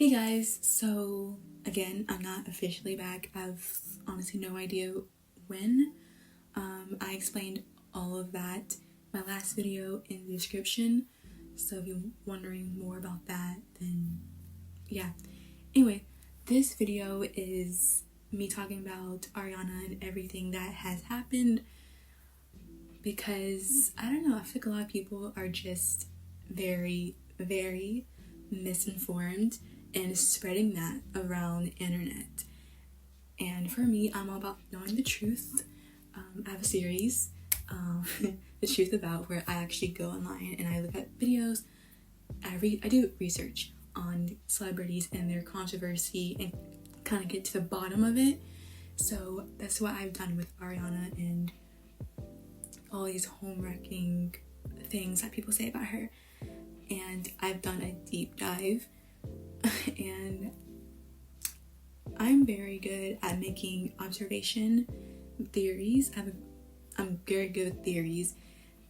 Hey guys, so again, I'm not officially back. I've honestly no idea when. I explained all of that in my last video in the description, so if you're wondering more about that, then yeah. Anyway, this video is me talking about Ariana and everything that has happened, because I don't know, I feel like a lot of people are just very misinformed and spreading that around the internet. And for me, I'm all about knowing the truth. I have a series, The Truth About, where I actually go online and I look at videos. I do research on celebrities and their controversy and kind of get to the bottom of it. So that's what I've done with Ariana and all these homewrecking things that people say about her. And I've done a deep dive, and I'm very good at making observation theories. I'm very good with theories,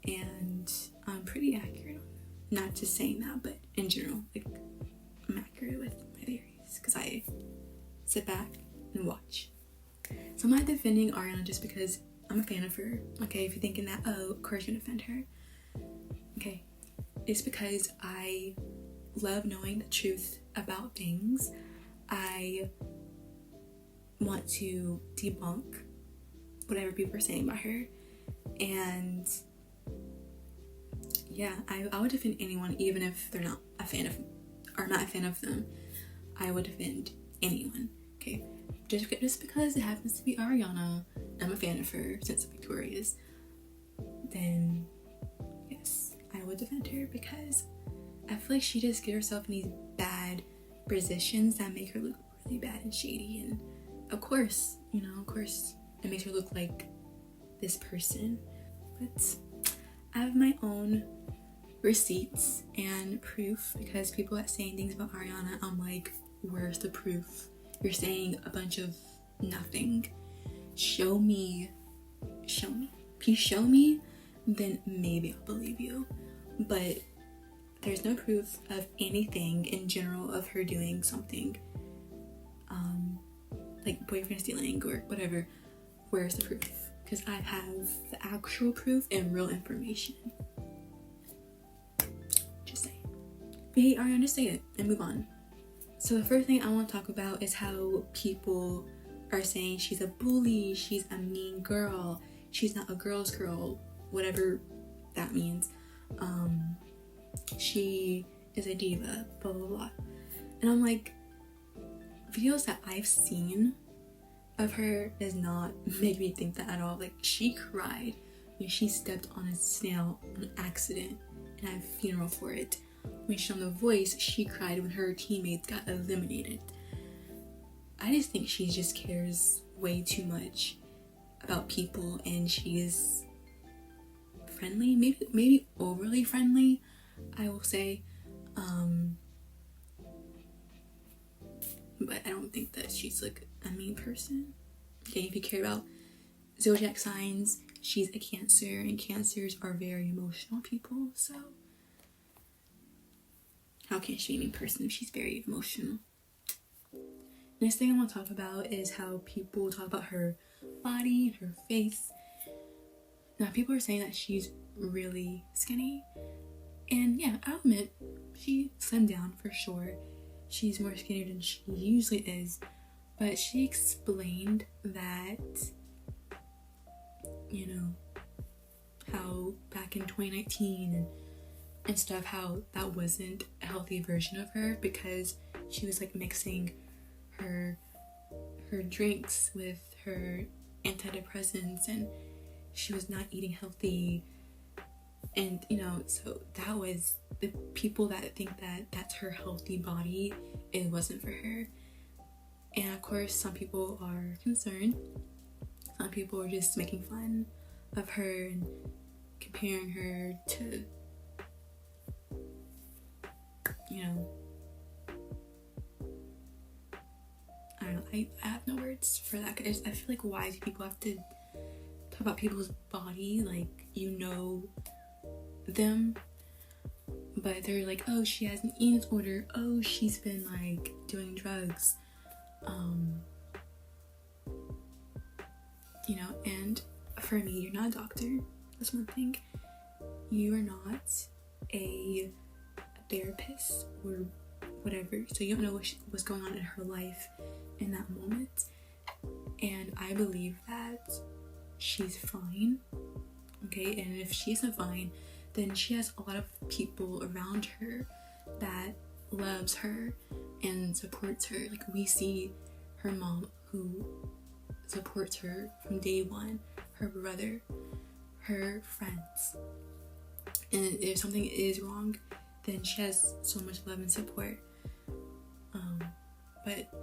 and I'm pretty accurate. Not just saying that, but in general, like, I'm accurate with my theories because I sit back and watch. So I'm not defending Ariana just because I'm a fan of her. Okay, if you're thinking that, oh, of course you're gonna defend her. Okay, it's because I love knowing the truth about things. I want to debunk whatever people are saying about her, and yeah, I would defend anyone, even if they're not a fan of, or not a fan of them. I would defend anyone. Okay, just because it happens to be Ariana, I'm a fan of her since Victoria's, then yes, I would defend her, because I feel like she just gets herself in these bad positions that make her look really bad and shady, and of course, it makes her look like this person. But I have my own receipts and proof, because people that saying things about Ariana, I'm like, where's the proof? You're saying a bunch of nothing. Show me. If you show me, then maybe I'll believe you. But there's no proof of anything in general of her doing something like boyfriend stealing or whatever. Where's the proof? Because I have the actual proof and real information. Just saying. If you hate Ariana, just say it and move on. So the first thing I want to talk about is how people are saying she's a bully, she's a mean girl, she's not a girl's girl, whatever that means. She is a diva, blah blah blah. And I'm like, videos that I've seen of her does not make me think that at all. Like, she cried when she stepped on a snail on accident and I have a funeral for it. When she's on The Voice, she cried when her teammates got eliminated. I just think she just cares way too much about people, and she is friendly, maybe overly friendly, I will say. But I don't think that she's like a mean person. Okay, if you care about zodiac signs, she's a Cancer, and Cancers are very emotional people, so how can she be a mean person if she's very emotional? Next thing I want to talk about is how people talk about her body and her face. Now, people are saying that she's really skinny, and yeah, I'll admit, she slimmed down for sure. She's more skinny than she usually is, but she explained that, how back in 2019 and stuff, how that wasn't a healthy version of her, because she was like mixing her drinks with her antidepressants, and she was not eating healthy. And so that was the people that think that that's her healthy body. It wasn't for her. And of course, some people are concerned. Some people are just making fun of her and comparing her to, I don't know, I have no words for that. I feel like, why do people have to talk about people's body like them? but they're like, oh, she has an eating disorder, oh, she's been like doing drugs, you know. And for me, you're not a doctor, that's one thing. You are not a therapist or whatever, so you don't know what's going on in her life in that moment. And I believe that she's fine, okay? And if she isn't fine, then she has a lot of people around her that loves her and supports her. Like, we see her mom, who supports her from day one, her brother, her friends. And if something is wrong, then she has so much love and support. But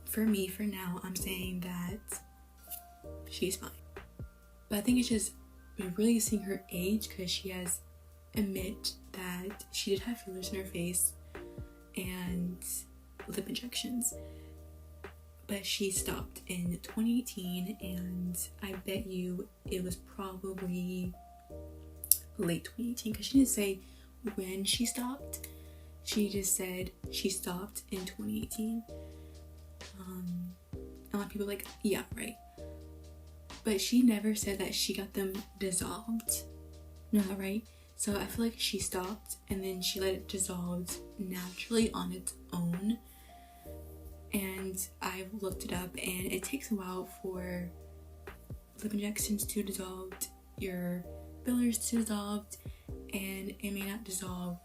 for me, for now, I'm saying that she's fine. But I think it's just really seeing her age, because she has admit that she did have fillers in her face and lip injections, but she stopped in 2018, and I bet you it was probably late 2018, because she didn't say when she stopped. She just said she stopped in 2018. A lot of people are like, yeah, right. But she never said that she got them dissolved. No, right? So I feel like she stopped and then she let it dissolve naturally on its own. And I've looked it up, and it takes a while for lip injections to dissolve, your fillers to dissolve, and it may not dissolve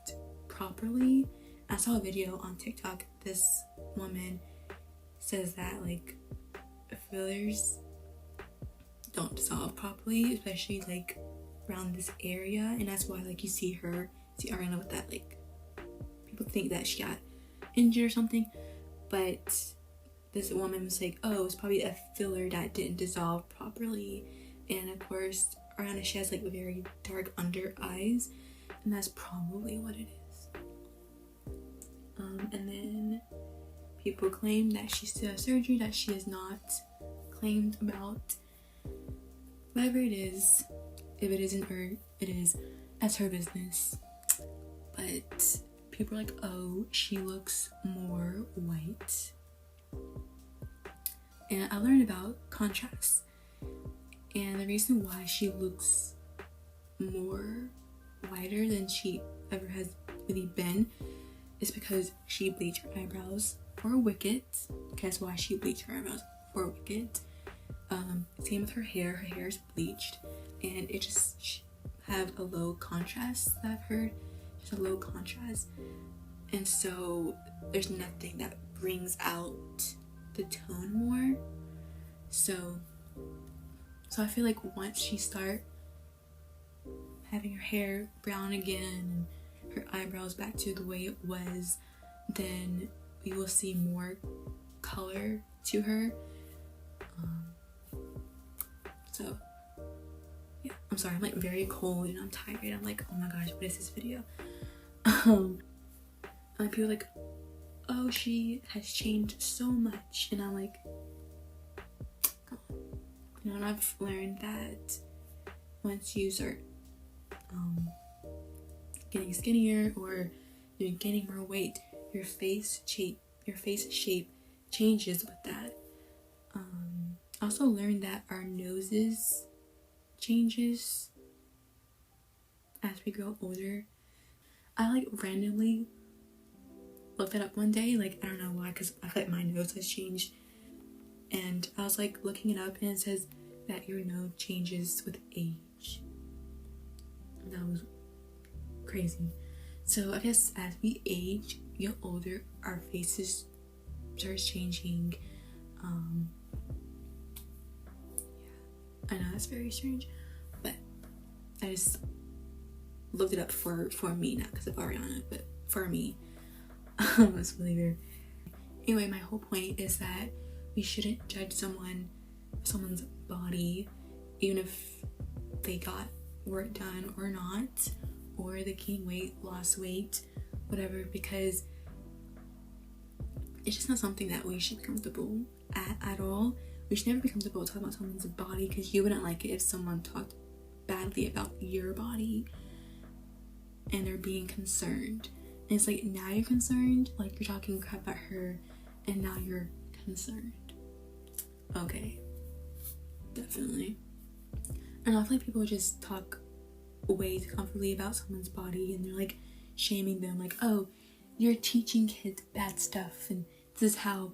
properly. I saw a video on TikTok. This woman says that like fillers don't dissolve properly, especially like around this area, and that's why like you see Ariana with that, like people think that she got injured or something, but this woman was like, oh, it's probably a filler that didn't dissolve properly. And of course Ariana, she has like very dark under eyes, and that's probably what it is. And then people claim that she still has surgery that she has not claimed about. Whatever it is, if it isn't her, it is, that's her business. But people are like, oh, she looks more white. And I learned about contrast, and the reason why she looks more whiter than she ever has really been is because she bleached her eyebrows for Wicked. That's why she bleached her eyebrows for Wicked. Same with her hair. Her hair is bleached, and it just have a low contrast that I've heard. Just a low contrast, and so there's nothing that brings out the tone more. So I feel like once she start having her hair brown again and her eyebrows back to the way it was, then we will see more color to her. So yeah, I'm sorry, I'm like very cold and I'm tired. I'm like, oh my gosh, what is this video? And people are like, oh, she has changed so much, and I'm like, come on. You know, and I've learned that once you start getting skinnier or you're gaining more weight, your face shape changes with that. I also learned that our noses changes as we grow older. I like randomly looked it up one day, like I don't know why, because I feel like my nose has changed, and I was like looking it up, and it says that your nose changes with age. That was crazy. So I guess as we age, get older, our faces starts changing. I know that's very strange, but I just looked it up for me, not because of Ariana, but for me. It's really weird. Anyway, my whole point is that we shouldn't judge someone's body, even if they got work done or not, or they gained weight, lost weight, whatever, because it's just not something that we should be comfortable at all. We should never be comfortable talking about someone's body, because you wouldn't like it if someone talked badly about your body. and they're being concerned. And it's like, now you're concerned? Like, you're talking crap about her, and now you're concerned. Okay. Definitely. And I feel like people just talk way too comfortably about someone's body, and they're like shaming them, like, oh, you're teaching kids bad stuff, and this is how.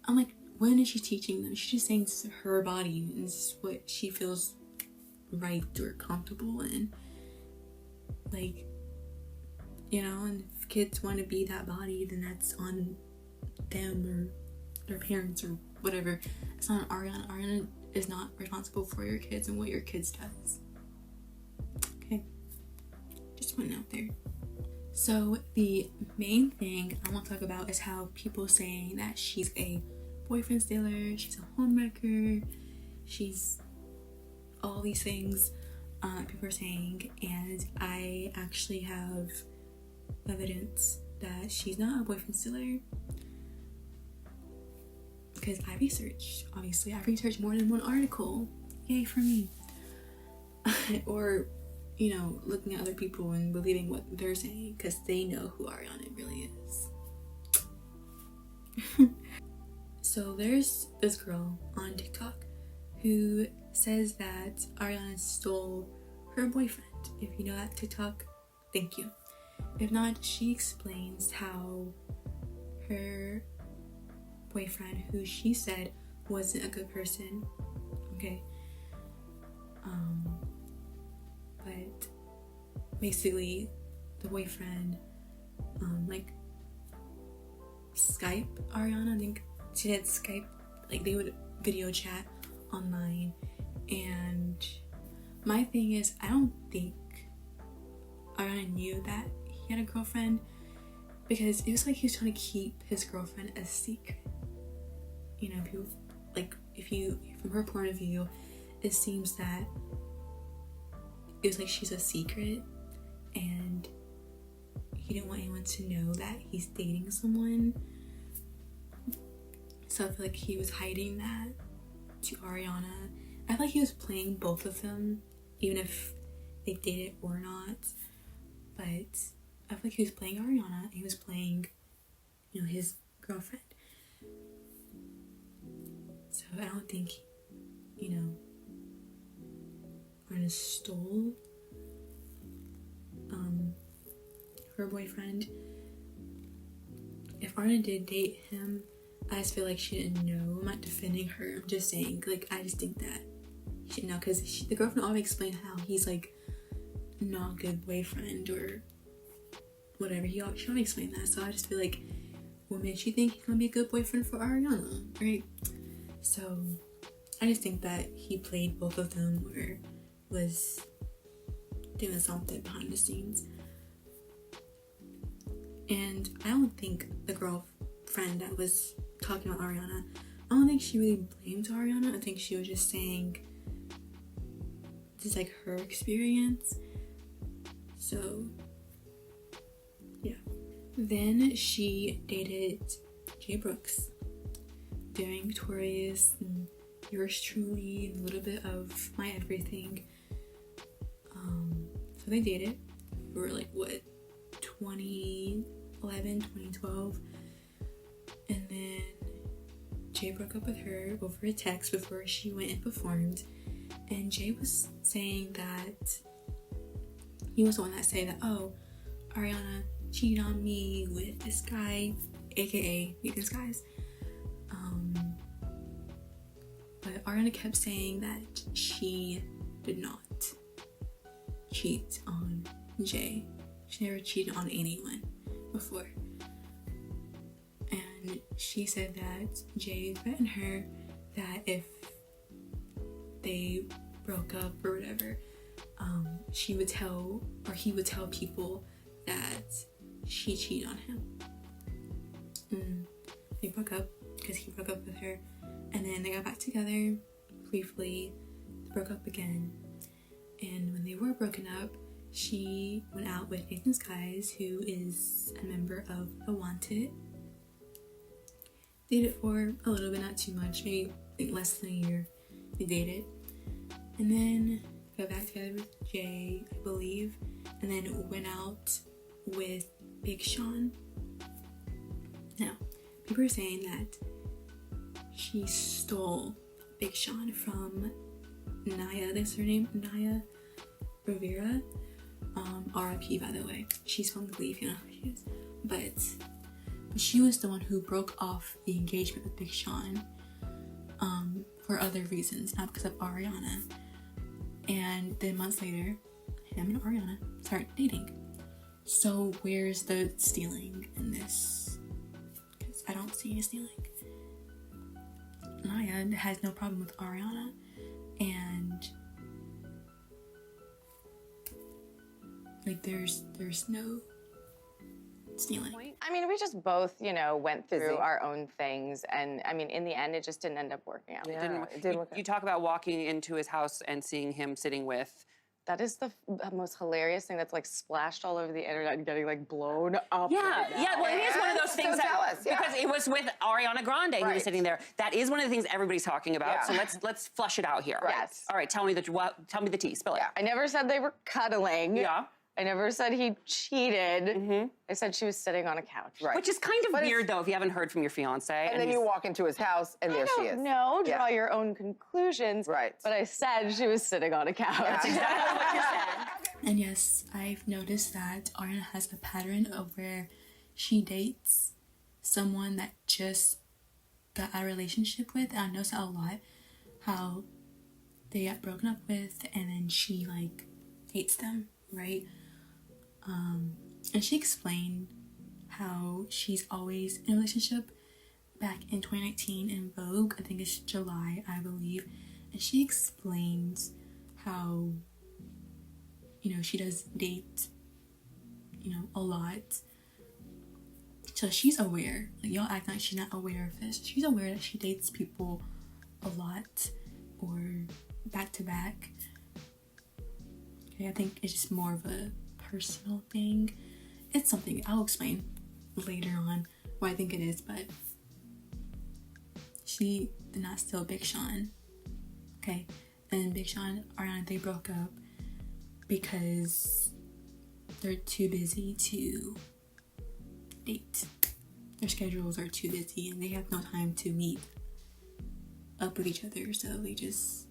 I'm like, when is she teaching them? She's just saying this is her body, and this is what she feels right or comfortable in. Like, you know, and if kids want to be that body, then that's on them or their parents or whatever. It's not on Ariana. Ariana is not responsible for your kids and what your kids does. Okay, just putting it out there. So the main thing I want to talk about is how people saying that she's a boyfriend stealer, she's a homewrecker, she's all these things people are saying, and I actually have evidence that she's not a boyfriend stealer because I researched. Obviously, I researched more than one article. Yay for me. Or, you know, looking at other people and believing what they're saying because they know who Ariana really is. So there's this girl on TikTok who says that Ariana stole her boyfriend. If you know that TikTok, thank you. If not, she explains how her boyfriend, who she said wasn't a good person, okay, but basically the boyfriend like Skype Ariana. I think she had Skype, like they would video chat online. And my thing is, I don't think Ariana knew that he had a girlfriend, because it was like he was trying to keep his girlfriend a secret. You know, people, like, if you, from her point of view, it seems that it was like she's a secret, and he didn't want anyone to know that he's dating someone. So I feel like he was hiding that to Ariana. I feel like he was playing both of them, even if they dated or not. But I feel like he was playing Ariana, and he was playing, you know, his girlfriend. So I don't think, you know, Ariana stole her boyfriend. If Ariana did date him, I just feel like she didn't know. I'm not defending her. I'm just saying, like, I just think that she should know, because the girlfriend always explained how he's like not a good boyfriend or whatever. She always explained that. So I just feel like, what made she think he's gonna be a good boyfriend for Ariana, right? So I just think that he played both of them or was doing something behind the scenes. And I don't think the girlfriend that was talking about Ariana, I don't think she really blamed Ariana. I think she was just saying this is like her experience. So yeah. Then she dated Jay Brooks during Victorious and Yours Truly and a little bit of My Everything. So they dated for like what, 2011, 2012. And then Jay broke up with her over a text before she went and performed. And Jay was saying that he was the one that said that, oh, Ariana cheated on me with this guy, aka Nathan Skies. But Ariana kept saying that she did not cheat on Jay. She never cheated on anyone before. And she said that Jay threatened her that if they broke up or whatever, she would tell, or he would tell people that she cheated on him. They broke up because he broke up with her, and then they got back together briefly, broke up again. And when they were broken up, she went out with Nathan Skies, who is a member of The Wanted. Dated for a little bit, not too much, maybe like less than a year. They dated, and then got back together with Jay, I believe, and then went out with Big Sean. Now, people are saying that she stole Big Sean from Naya, that's her name, Naya Rivera. R.I.P. by the way. She's from Glee, if you know who she is. But she was the one who broke off the engagement with Big Sean for other reasons, not because of Ariana. And then months later, him and Ariana start dating. So where's the stealing in this? Because I don't see any stealing. Naya has no problem with Ariana, and like there's no stealing. I mean, we just both, you know, went through our own things, and I mean, in the end, it just didn't end up working out. Yeah, it didn't work out. You talk about walking into his house and seeing him sitting with. That is the most hilarious thing that's like splashed all over the internet and getting like blown up. Yeah, right now. yeah. Well, it is one of those things because it was with Ariana Grande who was sitting there. That is one of the things everybody's talking about. So let's flush it out here. Right. Yes. All right. Tell me the tea. Spill it. I never said they were cuddling. Yeah. I never said he cheated. I said she was sitting on a couch. Right. Which is kind of weird, though, if you haven't heard from your fiancé. And then you walk into his house, and there she is. No, draw your own conclusions. Right. But I said she was sitting on a couch. That's exactly what you said. And yes, I've noticed that Ariana has a pattern of where she dates someone that just got a relationship with. And I noticed that a lot, how they got broken up with, and then she like hates them, right? And she explained how she's always in a relationship back in 2019 in Vogue. I think it's July, I believe. And she explains how, you know, she does date, you know, a lot. So she's aware. Like, y'all act like she's not aware of this. She's aware that she dates people a lot or back to back. Okay, I think it's just more of a personal thing. It's something I'll explain later on why I think it is, but she did not steal Big Sean. Okay, and Big Sean and Ariana, they broke up because they're too busy to date. Their schedules are too busy and they have no time to meet up with each other, so they just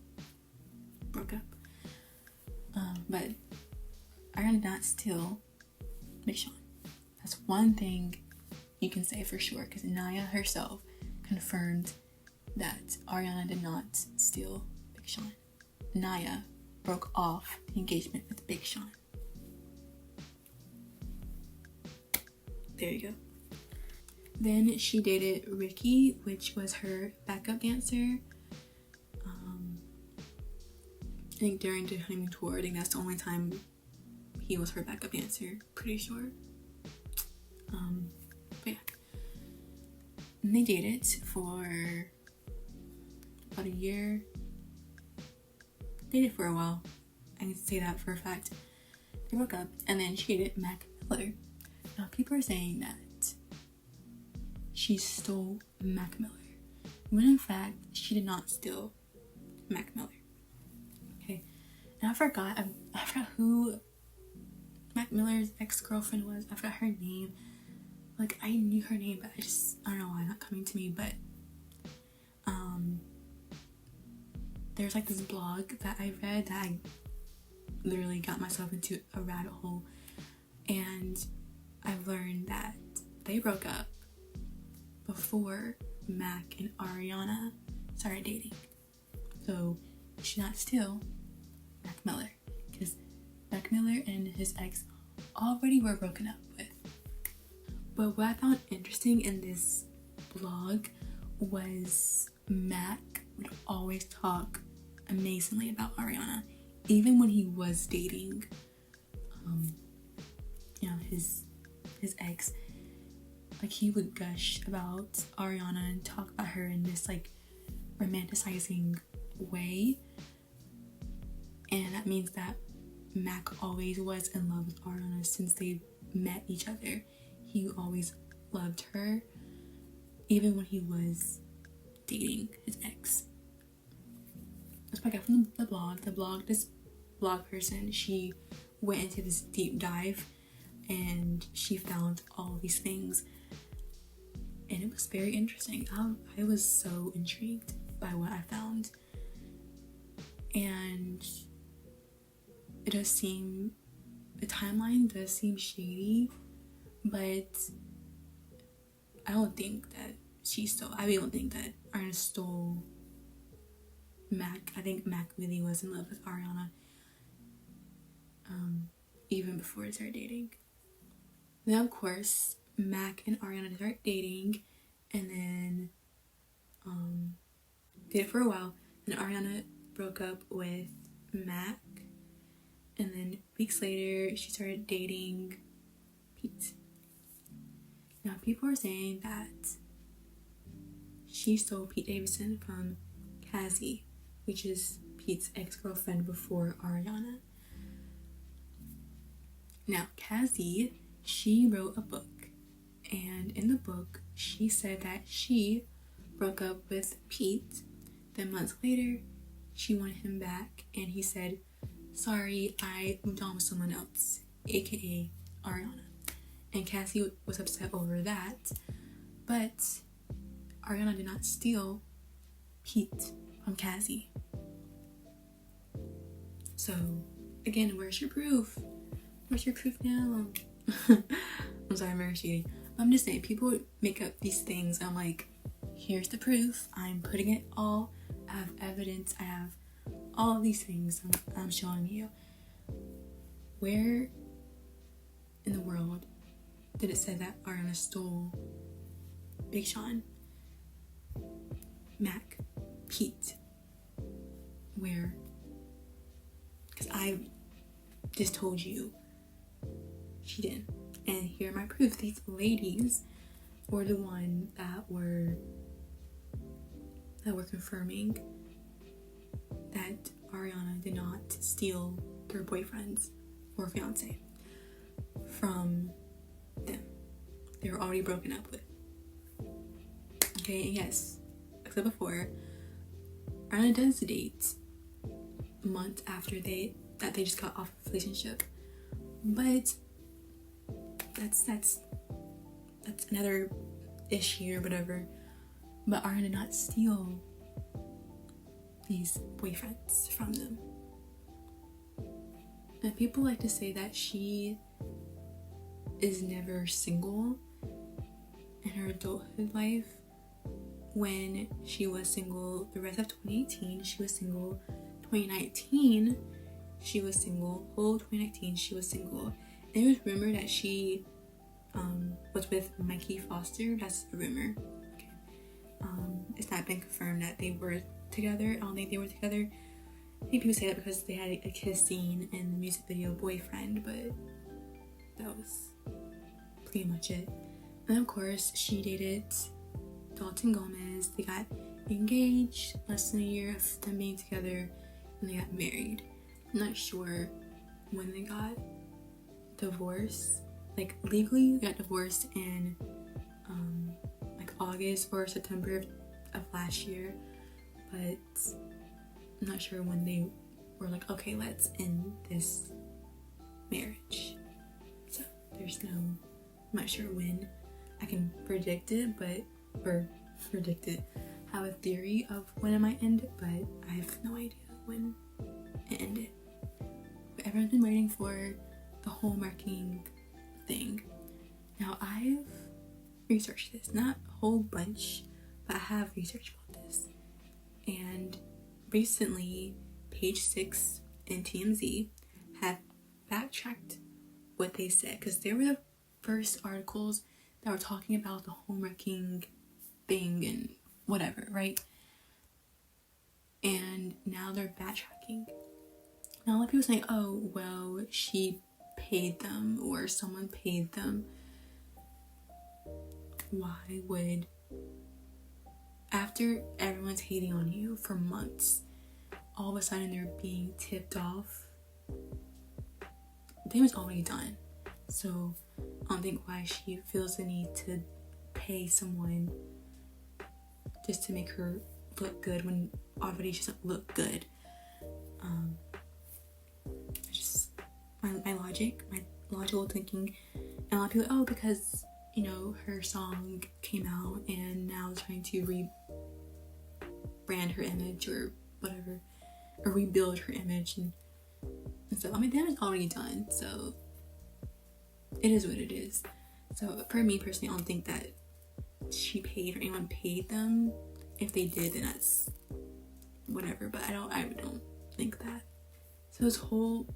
broke up. But Ariana did not steal Big Sean. That's one thing you can say for sure, because Naya herself confirmed that Ariana did not steal Big Sean. Naya broke off the engagement with Big Sean. There you go. Then she dated Ricky, which was her backup dancer. I think during the honeymoon tour, I think that's the only time he was her backup dancer, pretty sure. But yeah. And they dated for about a year. Dated for a while. I can say that for a fact. They broke up, and then she dated Mac Miller. Now, people are saying that she stole Mac Miller, when in fact, she did not steal Mac Miller. Okay, and I forgot who Mac Miller's ex-girlfriend was. I forgot her name. Like, I knew her name, but I don't know why, not coming to me, but there's like this blog that I read that I literally got myself into a rabbit hole, and I've learned that they broke up before Mac and Ariana started dating. So she should not steal Mac Miller, because Mac Miller and his ex already were broken up with. But what I found interesting in this blog was Mac would always talk amazingly about Ariana, even when he was dating his ex. Like, he would gush about Ariana and talk about her in this like romanticizing way, and that means that Mac always was in love with Ariana since they met each other. He always loved her, even when he was dating his ex. That's what I got from the blog. This blog person, she went into this deep dive and she found all these things. And it was very interesting. I was so intrigued by what I found. And it does seem, the timeline does seem shady, but I don't think that I don't think that Ariana stole Mac. I think Mac really was in love with Ariana, even before they started dating. Then of course, Mac and Ariana start dating, and then did it for a while. And Ariana broke up with Mac, and then weeks later she started dating Pete. Now people are saying that she stole Pete Davidson from Cassie, which is Pete's ex-girlfriend before Ariana. Now Cassie, she wrote a book, and in the book she said that she broke up with Pete. Then months later she wanted him back, and he said, sorry, I moved on with someone else, aka Ariana. And Cassie was upset over that, but Ariana did not steal Pete from Cassie. So again, where's your proof? Where's your proof now? I'm sorry, I'm very shady. I'm just saying, people make up these things. I'm like, here's the proof. I'm putting it all. I have evidence. I have all of these things I'm showing you. Where in the world did it say that Ariana stole Big Sean, Mac, Pete? Where? Because I just told you she didn't. And here are my proof. These ladies were the one that were confirming that Ariana did not steal their boyfriends or fiance from them. They were already broken up with. Okay, and yes, like I said before, Ariana does date months after they just got off a relationship, but that's another issue or whatever. But Ariana did not steal these boyfriends from them. And people like to say that she is never single in her adulthood life, when she was single the rest of 2018. She was single 2019. She was single whole 2019. She was single. And it was rumored that she was with Mikey Foster. That's a rumor. Okay. It's not been confirmed that they were together. I don't think they were together. I think people say that because they had a kiss scene in the music video Boyfriend, but that was pretty much it. And of course, she dated Dalton Gomez. They got engaged less than a year of them being together, and they got married. I'm not sure when they got divorced. Like, legally they got divorced in like August or September of last year, but I'm not sure when they were like, okay, let's end this marriage. So I'm not sure when. I can predict it, have a theory of when it might end, but I have no idea when it ended. But everyone's been waiting for the Homewrecking thing. Now, I've researched this, not a whole bunch, but I have researched about this. And recently, Page 6 and TMZ have backtracked what they said, because they were the first articles that were talking about the Homewrecking thing and whatever, right? And now they're backtracking. Now a lot of people say, oh, well, she paid them or someone paid them. Why would, after everyone's hating on you for months, all of a sudden they're being tipped off? The thing was already done. So I don't think why she feels the need to pay someone just to make her look good when already she doesn't look good. My logic, my logical thinking, and a lot of people, oh, because, you know, her song came out and now trying to rebrand her image or whatever, or rebuild her image and stuff. I mean, damage is already done, so it is what it is. So for me personally, I don't think that she paid or anyone paid them. If they did, then that's whatever, but I don't think that. So this whole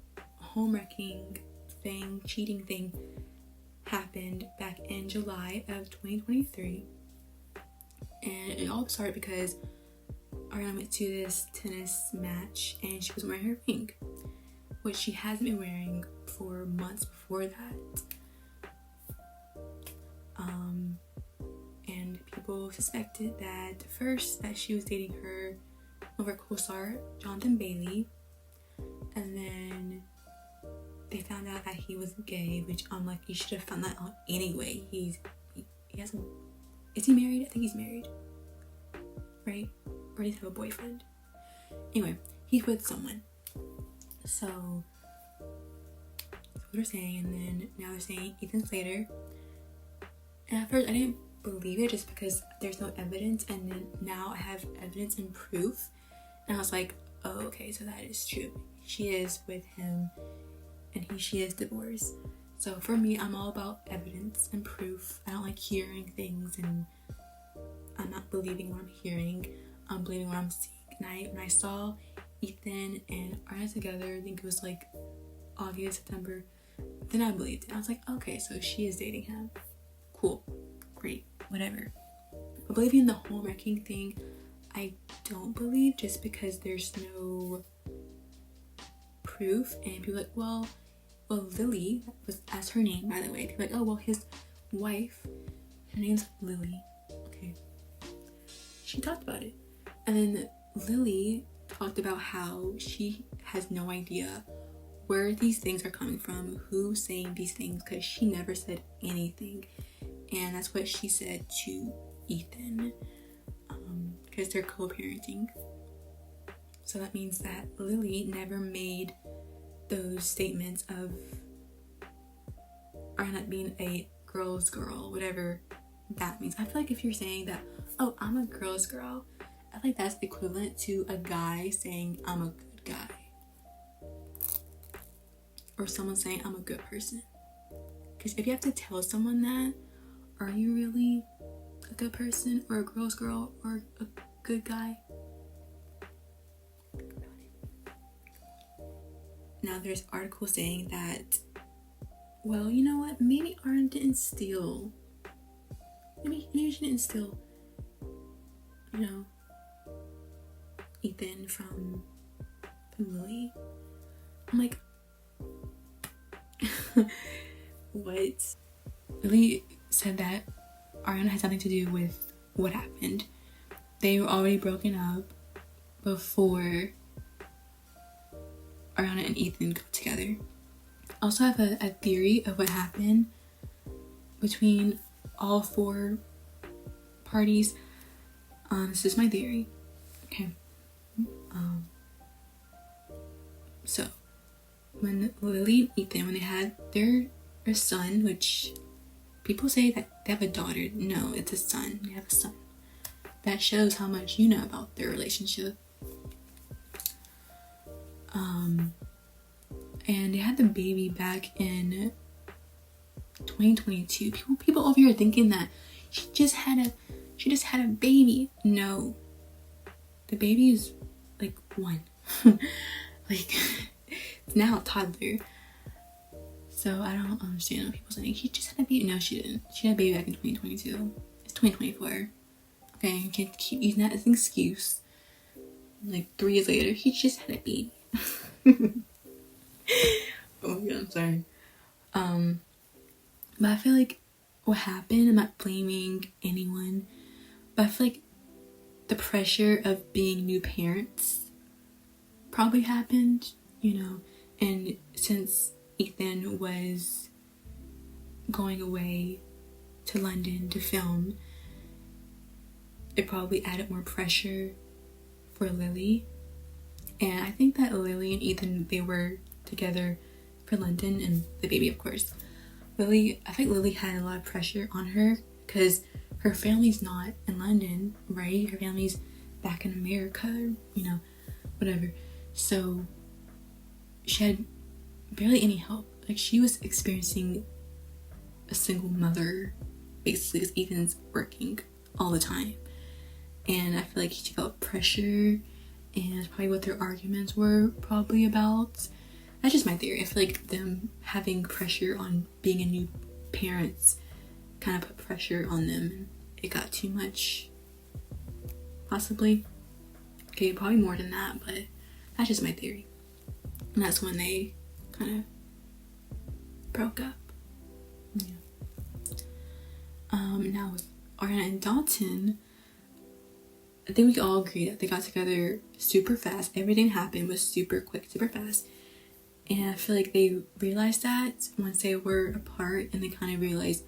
homewrecking thing, cheating thing, happened back in July of 2023, and it all started because Ariana went to this tennis match and she was wearing her ring, which she hasn't been wearing for months before that. And people suspected that first that she was dating her co-star Jonathan Bailey, and then they found out that he was gay, which I'm like, you should have found that out anyway. He has a, is he married? I think he's married, right? Or does he have a boyfriend? Anyway, he's with someone. So that's what they're saying, and then now they're saying Ethan Slater. And at first I didn't believe it just because there's no evidence, and then now I have evidence and proof, and I was like, oh, okay, so that is true. She is with him, and she is divorced. So for me, I'm all about evidence and proof. I don't like hearing things, and I'm not believing what I'm hearing. I'm believing what I'm seeing. And when I saw Ethan and Ariana together, I think it was like August, September, then I believed it. I was like, okay, so she is dating him. Cool, great, whatever. But believing in the whole wrecking thing, I don't believe, just because there's no proof. And people are like, well, Lily, that's her name, by the way. People are like, oh, well, his wife, her name's Lily. Okay. She talked about it. And then Lily talked about how she has no idea where these things are coming from, who's saying these things, because she never said anything. And that's what she said to Ethan, because they're co-parenting. So that means that Lily never made those statements of Ariana being a girl's girl, whatever that means. I feel like if you're saying that, oh, I'm a girl's girl, I feel like that's equivalent to a guy saying I'm a good guy, or someone saying I'm a good person. Because if you have to tell someone that, are you really a good person, or a girl's girl, or a good guy? Now there's articles saying that, well, you know what, maybe Ariana didn't steal. Maybe she didn't steal, you know, Ethan from Lily. I'm like, what? Lily said that Ariana had something to do with what happened. They were already broken up before Ariana and Ethan got together. I also have a theory of what happened between all four parties. This is my theory. Okay. So when Lily and Ethan, when they had their son, which people say that they have a daughter. No, it's a son. They have a son. That shows how much you know about their relationship. And they had the baby back in 2022. People over here are thinking that she just had a baby. No, the baby is like 1. Like, it's now a toddler. So I don't understand what people saying. She just had a baby. No, she didn't. She had a baby back in 2022. It's 2024. Okay, you can't keep using that as an excuse. Like 3 years later, he just had a baby. Oh my god, I'm sorry. But I feel like what happened, I'm not blaming anyone, but I feel like the pressure of being new parents probably happened, you know, and since Ethan was going away to London to film, it probably added more pressure for Lily. And I think that Lily and Ethan, they were together for London and the baby, of course. I think Lily had a lot of pressure on her because her family's not in London, right? Her family's back in America, you know, whatever. So she had barely any help. Like, she was experiencing a single mother, basically, because Ethan's working all the time. And I feel like she felt pressure, and that's probably what their arguments were probably about. That's just my theory. I feel like them having pressure on being a new parents kind of put pressure on them, and it got too much, possibly. Okay, probably more than that, but that's just my theory. And that's when they kind of broke up. Yeah. Now with Ariana and Dalton, I think we all agree that they got together super fast. Everything happened was super quick, super fast. And I feel like they realized that once they were apart, and they kind of realized,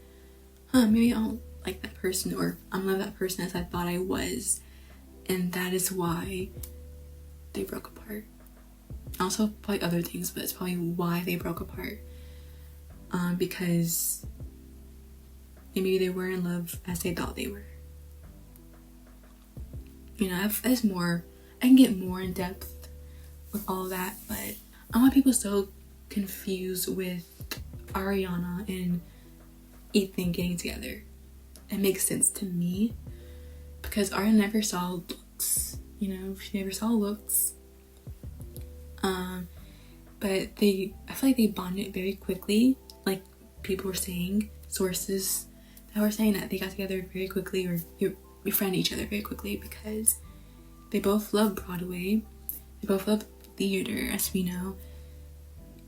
maybe I don't like that person, or I'm not that person as I thought I was. And that is why they broke apart. Also, probably other things, but it's probably why they broke apart. Because maybe they were in love as they thought they were. You know, there's more, I can get more in depth with all of that, but I want people so confused with Ariana and Ethan getting together. It makes sense to me because Ariana never saw looks, you know, she never saw looks. But I feel like they bonded very quickly. Like, people were saying, sources that were saying that they got together very quickly, or befriended each other very quickly, because they both love Broadway, they both love theater, as we know,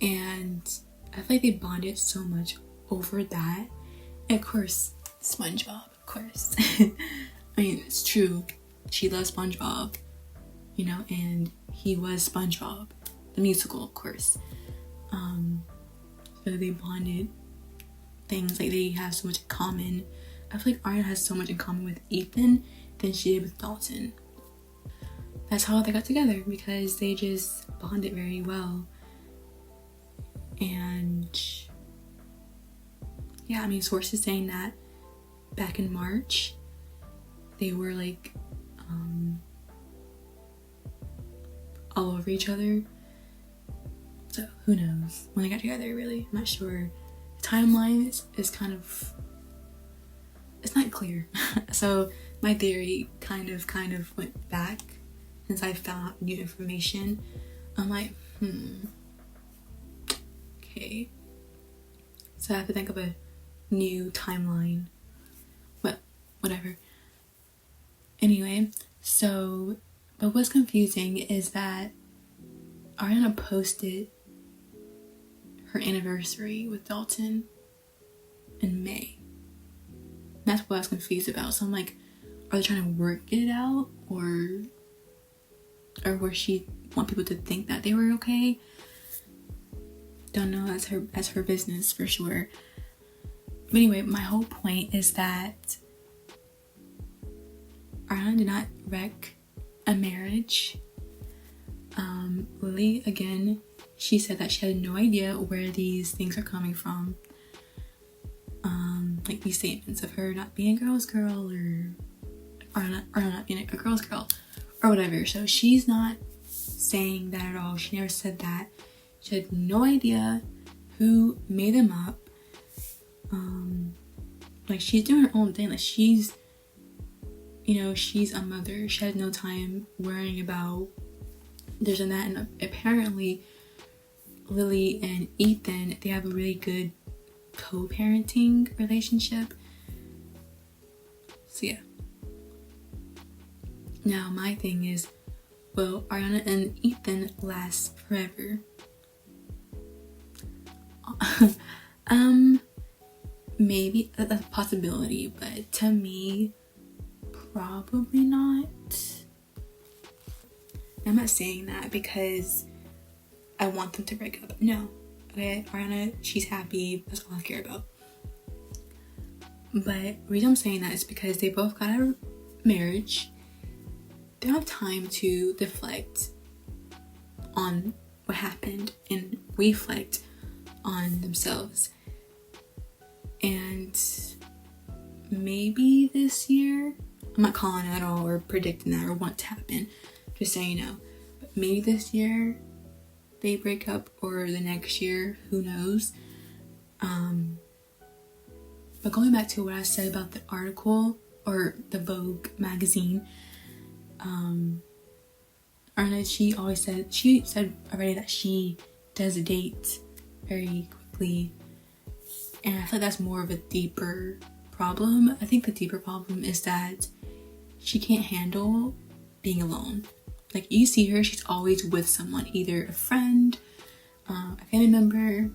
and I feel like they bonded so much over that. And of course, SpongeBob, of course. I mean, it's true, she loves SpongeBob, you know, and he was SpongeBob, the musical, of course. So they bonded things, like they have so much in common. I feel like Ariana has so much in common with Ethan than she did with Dalton. That's how they got together, because they just bonded very well. And yeah, I mean, sources saying that back in March they were like all over each other. So who knows when they got together, really. I'm not sure. The timeline is kind of, it's not clear. So my theory kind of went back since I found out new information. I'm like, okay. So I have to think of a new timeline. But whatever. Anyway, so, but what's confusing is that Ariana posted her anniversary with Dalton in May. That's what I was confused about. So I'm like, are they trying to work it out, or will she want people to think that they were okay? Don't know. That's her business for sure. But anyway, my whole point is that Ariana did not wreck a marriage. Lily, again, she said that she had no idea where these things are coming from. Like these statements of her not being a girl's girl, or not being a girl's girl, or whatever. So she's not saying that at all. She never said that. She had no idea who made them up. Like, she's doing her own thing. Like, she's, you know, she's a mother. She had no time worrying about this and that. And apparently Lily and Ethan, they have a really good co-parenting relationship. So yeah. Now my thing is, will Ariana and Ethan last forever? Maybe a possibility, but to me, probably not. I'm not saying that because I want them to break up. No. Okay, Ariana, she's happy. That's all I care about. But the reason I'm saying that is because they both got a marriage. They don't have time to deflect on what happened and reflect on themselves. And maybe this year, I'm not calling it at all or predicting that or want to happen, just saying no. But maybe this year they break up, or the next year, who knows. But going back to what I said about the article or the Vogue magazine, Ariana, she said already that she does date very quickly, and I feel like that's more of a deeper problem. I think the deeper problem is that she can't handle being alone. Like, you see her, she's always with someone, either a friend, a family member,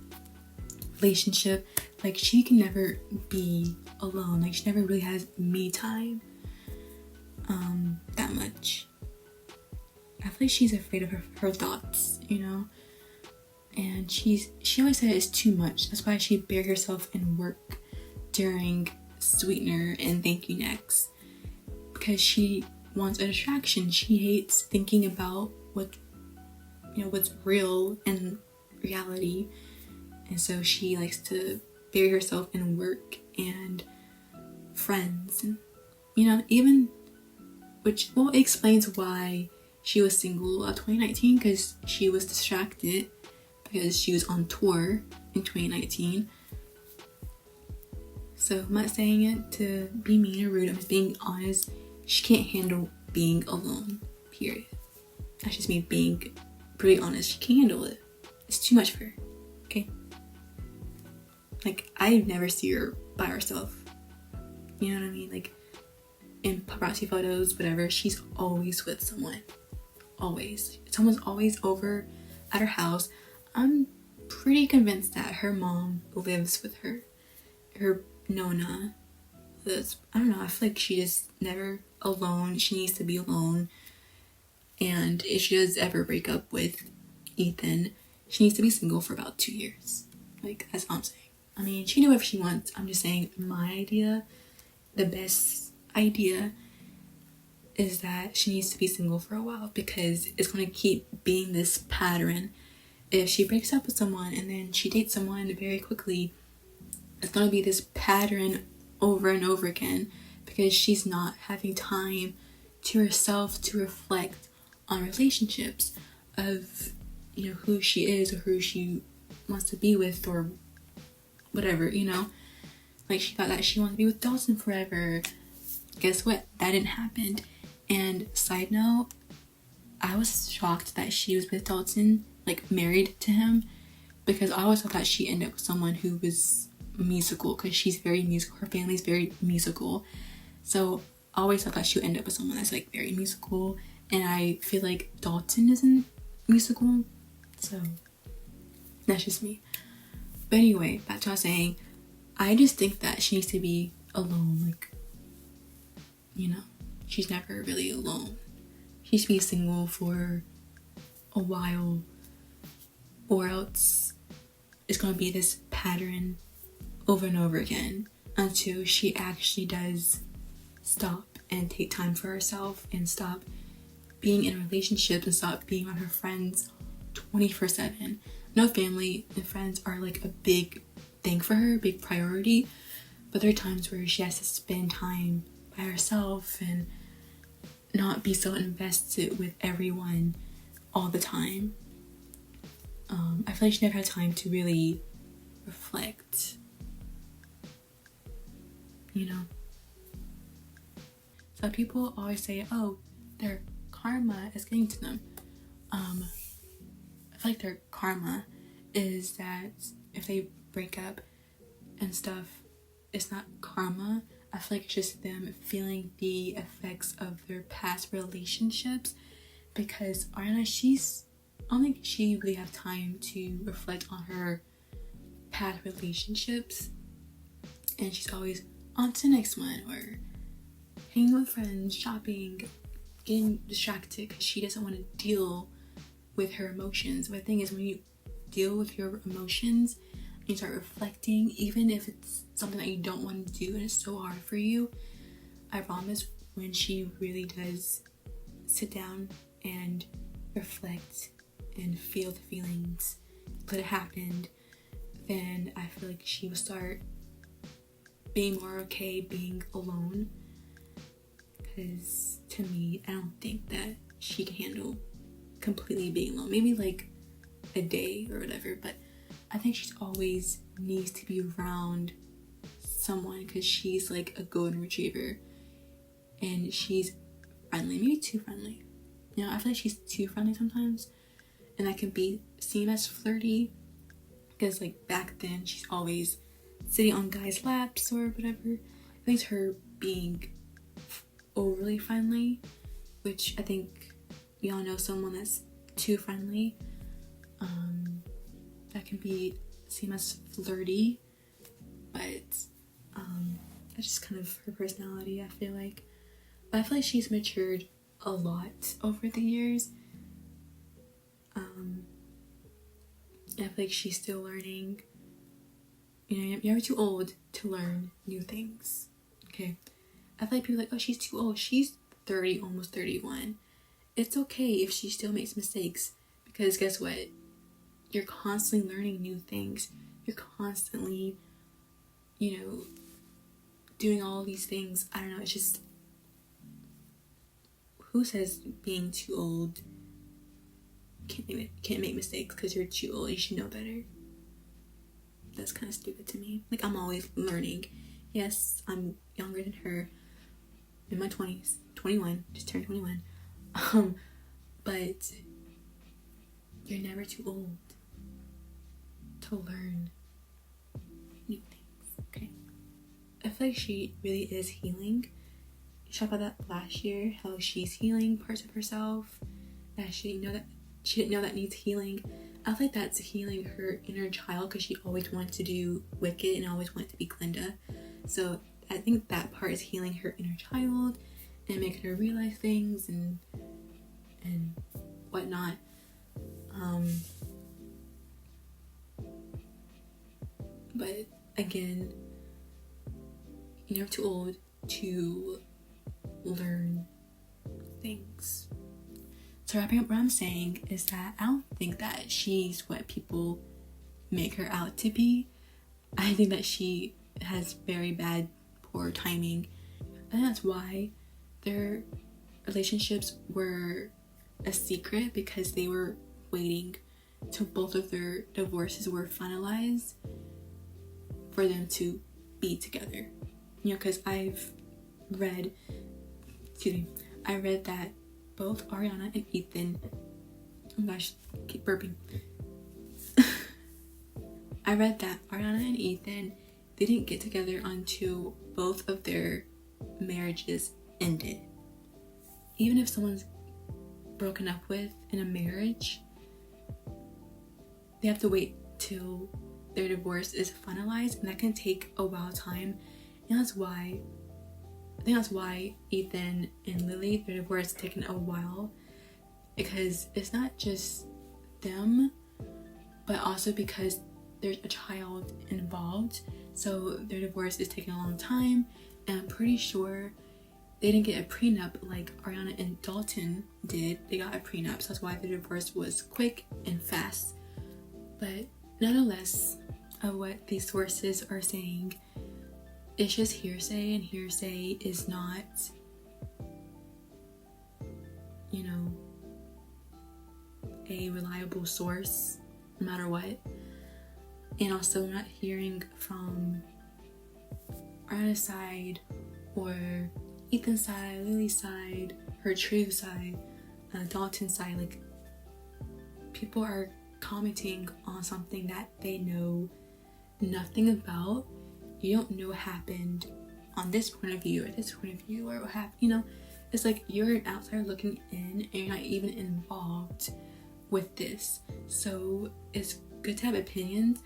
relationship. Like, she can never be alone. Like, she never really has me time that much. I feel like she's afraid of her thoughts, you know? And she always said it's too much. That's why she buried herself in work during Sweetener and Thank You Next. Because she wants a distraction. She hates thinking about what's real and reality. And so she likes to bury herself in work and friends. And, which explains why she was single in 2019, because she was distracted because she was on tour in 2019. So I'm not saying it to be mean or rude, I'm just being honest. She can't handle being alone, period. That's just me being pretty honest. She can't handle it. It's too much for her, okay? Like, I never see her by herself. You know what I mean? Like, in paparazzi photos, whatever, she's always with someone. Always. Someone's always over at her house. I'm pretty convinced that her mom lives with her. Her Nona. I don't know, I feel like she just never alone. She needs to be alone. And if she does ever break up with Ethan, she needs to be single for about 2 years. Like, that's all I'm saying. I mean, she can do whatever she wants. I'm just saying my idea, the best idea, is that she needs to be single for a while, because it's going to keep being this pattern. If she breaks up with someone and then she dates someone very quickly, it's going to be this pattern over and over again, because she's not having time to herself to reflect on relationships of, who she is or who she wants to be with or whatever, Like, she thought that she wanted to be with Dawson forever. Guess what? That didn't happen. And side note, I was shocked that she was with Dawson, like married to him, because I always thought that she ended up with someone who was musical, because she's very musical. Her family's very musical. So I always thought that she would end up with someone that's like very musical, and I feel like Dalton isn't musical, so that's just me. But anyway, back to what I was saying, I just think that she needs to be alone. Like, she's never really alone. She needs to be single for a while, or else it's gonna be this pattern over and over again until she actually does stop and take time for herself and stop being in relationships and stop being around her friends 24/7. No, family and friends are like a big thing for her, big priority, but there are times where she has to spend time by herself and not be so invested with everyone all the time. I feel like she never had time to really reflect, So people always say, oh, their karma is getting to them. I feel like their karma is that if they break up and stuff, it's not karma. I feel like it's just them feeling the effects of their past relationships, because Ariana, I don't think she really have time to reflect on her past relationships, and she's always on to the next one, or hanging with friends, shopping, getting distracted because she doesn't want to deal with her emotions. But the thing is, when you deal with your emotions, you start reflecting, even if it's something that you don't want to do and it's so hard for you, I promise when she really does sit down and reflect and feel the feelings, let it happen, then I feel like she will start being more okay being alone. Because to me, I don't think that she can handle completely being alone. Maybe like a day or whatever, but I think she's always needs to be around someone because she's like a golden retriever and she's friendly, maybe too friendly. You know, I feel like she's too friendly sometimes, and that can be seen as flirty because like back then she's always sitting on guys' laps or whatever. I think it's her being overly friendly, which I think we all know someone that's too friendly. That can be seen as flirty, but that's just kind of her personality, I feel like. But I feel like she's matured a lot over the years. I feel like she's still learning. You know, you're never too old to learn new things. Okay, I feel like people are like, oh, she's too old. She's 30, almost 31. It's okay if she still makes mistakes, because guess what? You're constantly learning new things. You're constantly, you know, doing all these things. I don't know, it's just, who says being too old can't make mistakes because you're too old? You should know better. That's kind of stupid to me. Like, I'm always learning. Yes, I'm younger than her, in my 20s, 21, just turned 21. But you're never too old to learn new things, okay? I feel like she really is healing. She talked about that last year, how she's healing parts of herself that she didn't know that needs healing. I feel like that's healing her inner child, because she always wanted to do Wicked and always wanted to be Glinda. So I think that part is healing her inner child and making her realize things and whatnot. But again, you're never too old to learn things. So wrapping up, what I'm saying is that I don't think that she's what people make her out to be. I think that she has very bad, poor timing. And that's why their relationships were a secret, because they were waiting till both of their divorces were finalized for them to be together. You know, because I read that both Ariana and Ethan, oh my gosh, keep burping. I read that Ariana and Ethan didn't get together until both of their marriages ended. Even if someone's broken up with in a marriage, they have to wait till their divorce is finalized, and that can take a while time. And I think that's why Ethan and Lily, their divorce has taken a while, because it's not just them, but also because there's a child involved. So their divorce is taking a long time, and I'm pretty sure they didn't get a prenup like Ariana and Dalton did. They got a prenup, so that's why the divorce was quick and fast. But nonetheless, of what these sources are saying, it's just hearsay, and hearsay is not, you know, a reliable source no matter what. And also, not hearing from Ariana's side or Ethan's side, Lily's side, her true side, Dalton's side. Like, people are commenting on something that they know nothing about. You don't know what happened on this point of view or this point of view, or what happened, you know. It's like you're an outsider looking in and you're not even involved with this. So it's good to have opinions,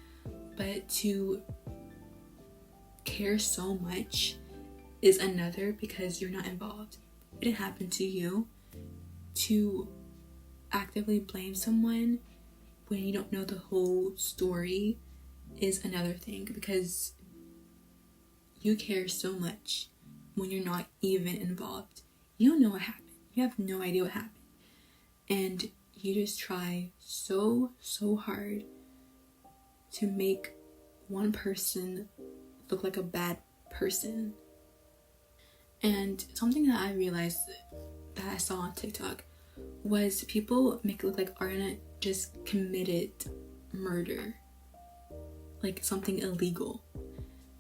but to care so much is another, because you're not involved. It didn't happen to you. To actively blame someone when you don't know the whole story is another thing, because you care so much when you're not even involved. You don't know what happened. You have no idea what happened. And you just try so hard to make one person look like a bad person. And something that I realized that I saw on TikTok was people make it look like Ariana just committed murder, like something illegal,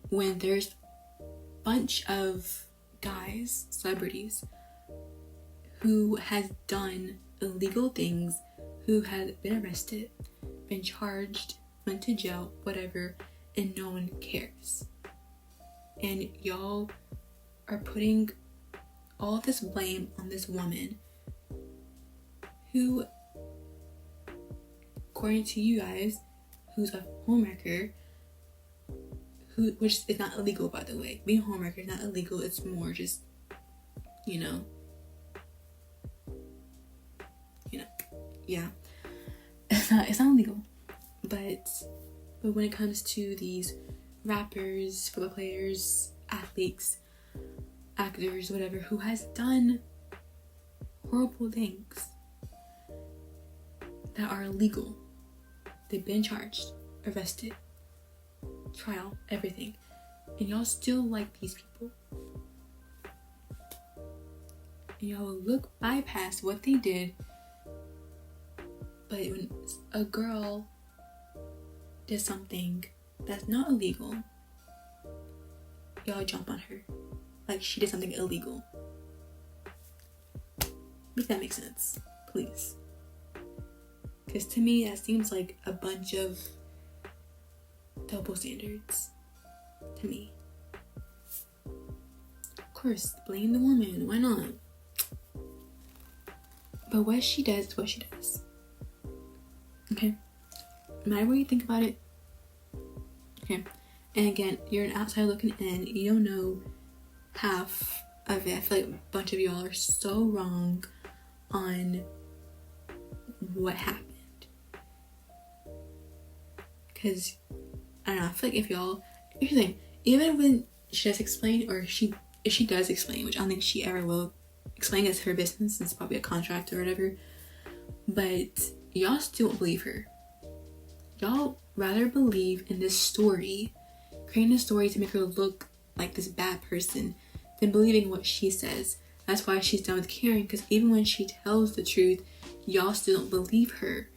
when there's a bunch of guys, celebrities, who has done illegal things, who had been arrested, been charged, went to jail, whatever, and no one cares. And y'all are putting all of this blame on this woman who, according to you guys, who's a homewrecker, which is not illegal, by the way. Being a homewrecker is not illegal. It's more just, yeah. It's not illegal. But when it comes to these rappers, football players, athletes, actors, whatever, who has done horrible things that are illegal, they've been charged, arrested, trial, everything, and y'all still like these people, and y'all will bypass what they did. But when a girl did something that's not illegal, y'all jump on her like she did something illegal. Make that make sense, please. Because to me, that seems like a bunch of double standards to me. Of course, blame the woman, why not? But what she does is what she does. Okay? No matter what you think about it. Okay? And again, you're an outsider looking in, you don't know half of it. I feel like a bunch of y'all are so wrong on what happened. Because, I don't know, I feel like here's the thing, even when she does explain, or if she does explain, which I don't think she ever will explain, it's her business, it's probably a contract or whatever, but y'all still don't believe her. Y'all rather believe in this story, creating a story to make her look like this bad person, than believing what she says. That's why she's done with caring, because even when she tells the truth, y'all still don't believe her.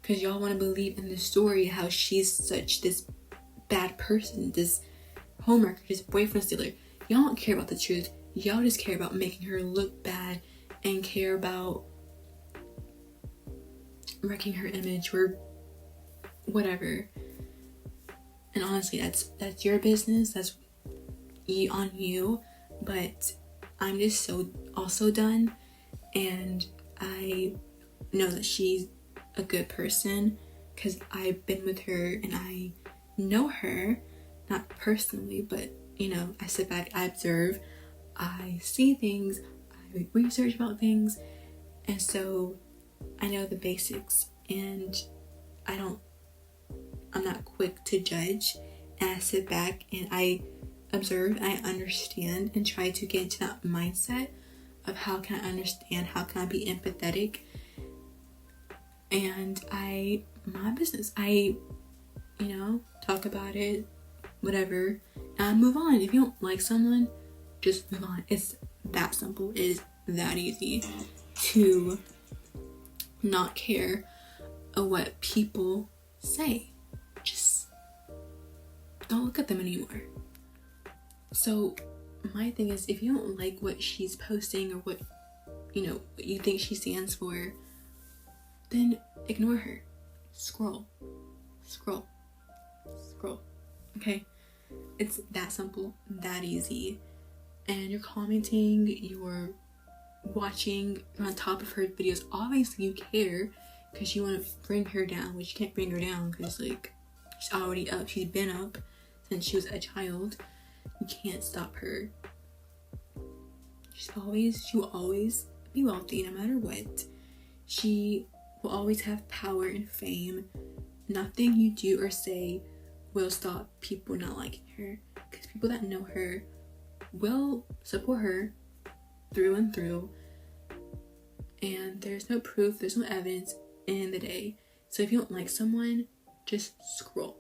Because y'all want to believe in the story how she's such this bad person, this homewrecker, this boyfriend stealer. Y'all don't care about the truth. Y'all just care about making her look bad and care about wrecking her image or whatever. And honestly, that's your business. That's on you. But I'm just so also done, and I know that she's a good person because I've been with her and I know her, not personally, but I sit back, I observe, I see things, I research about things, and so I know the basics, and I'm not quick to judge, and I sit back and I observe and I understand and try to get into that mindset of how can I understand, how can I be empathetic, and my business, I talk about it, whatever, and move on. If you don't like someone, just move on. It's that simple. It is that easy to not care what people say. Just don't look at them anymore. So my thing is, if you don't like what she's posting or what you think she stands for, then ignore her. Scroll. Okay? It's that simple, that easy. And you're commenting, you're watching, you're on top of her videos. Obviously you care because you want to bring her down, which you can't bring her down because she's already up. She's been up since she was a child. You can't stop her. She will always be wealthy no matter what. She will always have power and fame. Nothing you do or say will stop people not liking her, because people that know her will support her through and through, and there's no proof, there's no evidence in the day. So if you don't like someone, just scroll.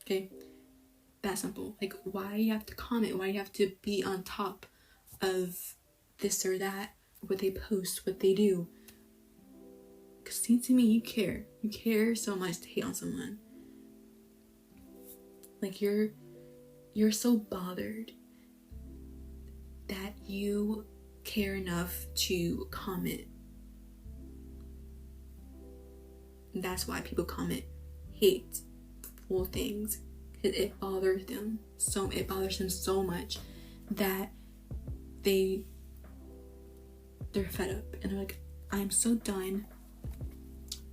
Okay? That simple. Like, why you have to comment? Why you have to be on top of this or that? What they post, what they do. Because it seems to me you care. You care so much to hate on someone. Like, you're so bothered that you care enough to comment. And that's why people comment hateful things. It bothers them so much that they're fed up and they're like, I'm so done,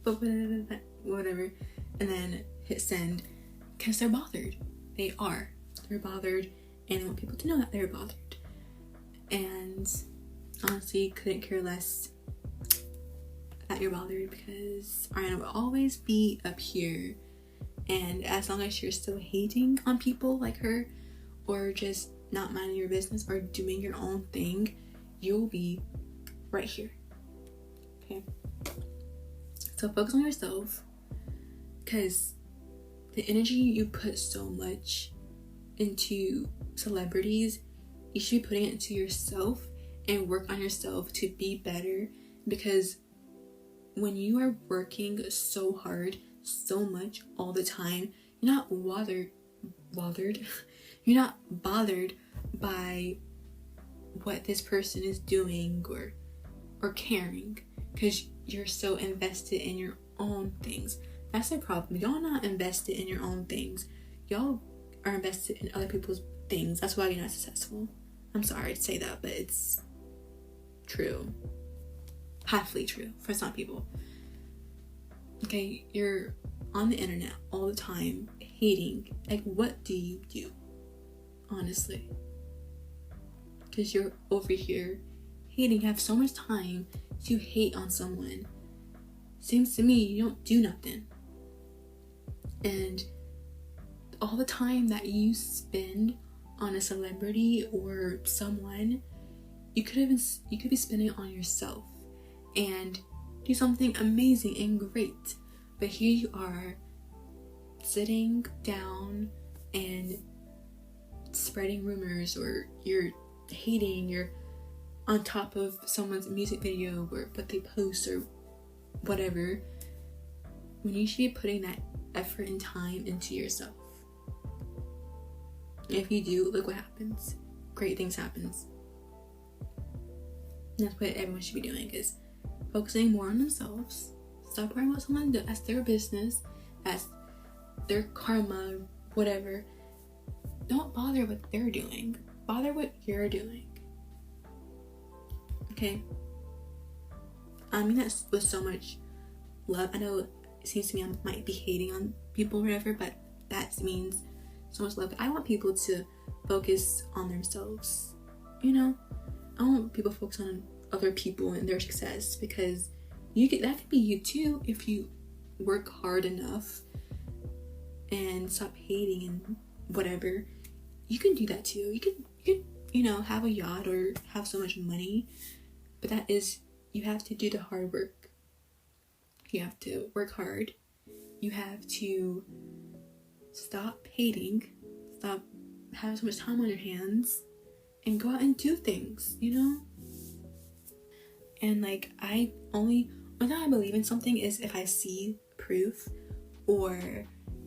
but whatever, and then hit send because they're bothered. They're bothered, and they want people to know that they're bothered. And honestly, couldn't care less that you're bothered, because Ariana will always be up here. And as long as you're still hating on people like her, or just not minding your business or doing your own thing, you'll be right here. Okay? So focus on yourself, because the energy you put so much into celebrities, you should be putting it into yourself and work on yourself to be better. Because when you are working so hard, so much all the time, you're not you're not bothered by what this person is doing or caring, because you're so invested in your own things. That's the problem. Y'all not invested in your own things. Y'all are invested in other people's things. That's why you're not successful. I'm sorry to say that, but it's true. Halfly true for some people. Okay, you're on the internet all the time hating. Like, what do you do? Honestly. Because you're over here hating, have so much time to hate on someone. Seems to me you don't do nothing. And all the time that you spend on a celebrity or someone, you could be spending it on yourself and do something amazing and great. But here you are, sitting down and spreading rumors, or you're hating, you're on top of someone's music video or what they post or whatever, when you should be putting that effort and time into yourself. If you do, look what happens. Great things happens. And that's what everyone should be doing, is focusing more on themselves. Stop worrying about someone. That's their business. That's their karma, whatever. Don't bother what they're doing. Bother what you're doing. Okay? I mean that with so much love. I know it seems to me I might be hating on people or whatever, but that means so much love. I want people to focus on themselves. You know? I want people to focus on other people and their success, because that could be you too if you work hard enough and stop hating and whatever. You can do that too. You can have a yacht or have so much money, but that is, you have to do the hard work. You have to work hard. You have to stop hating, stop having so much time on your hands, and go out and do things, you know? And like, when I believe in something is if I see proof, or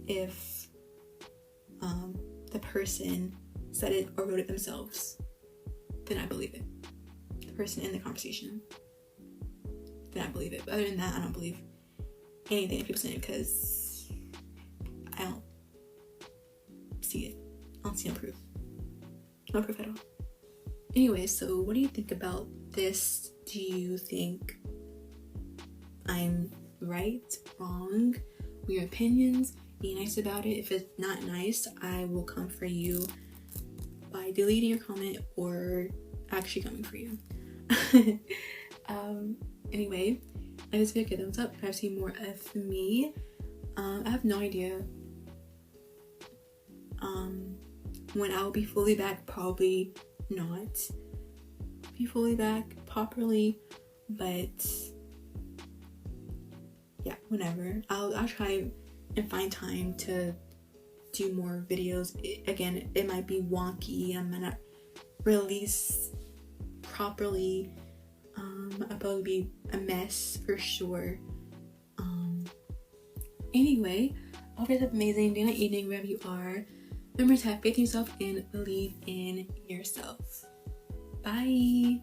if the person said it or wrote it themselves, then I believe it. The person in the conversation, then I believe it. But other than that, I don't believe anything that people say, because I don't see it. I don't see no proof. No proof at all. Anyway, so what do you think about this? Do you think I'm right, wrong? Your opinions? Be nice about it. If it's not nice, I will come for you by deleting your comment or actually coming for you. Anyway, I just give a thumbs up if I see more of me. I have no idea when I'll be fully back. Probably not be fully back properly, but yeah, whenever. I'll try and find time to do more videos. Again, it might be wonky. I might not release properly. I'll probably be a mess for sure. Anyway, I hope you have an amazing day, night, evening, wherever you are. Remember to have faith in yourself and believe in yourself. Bye.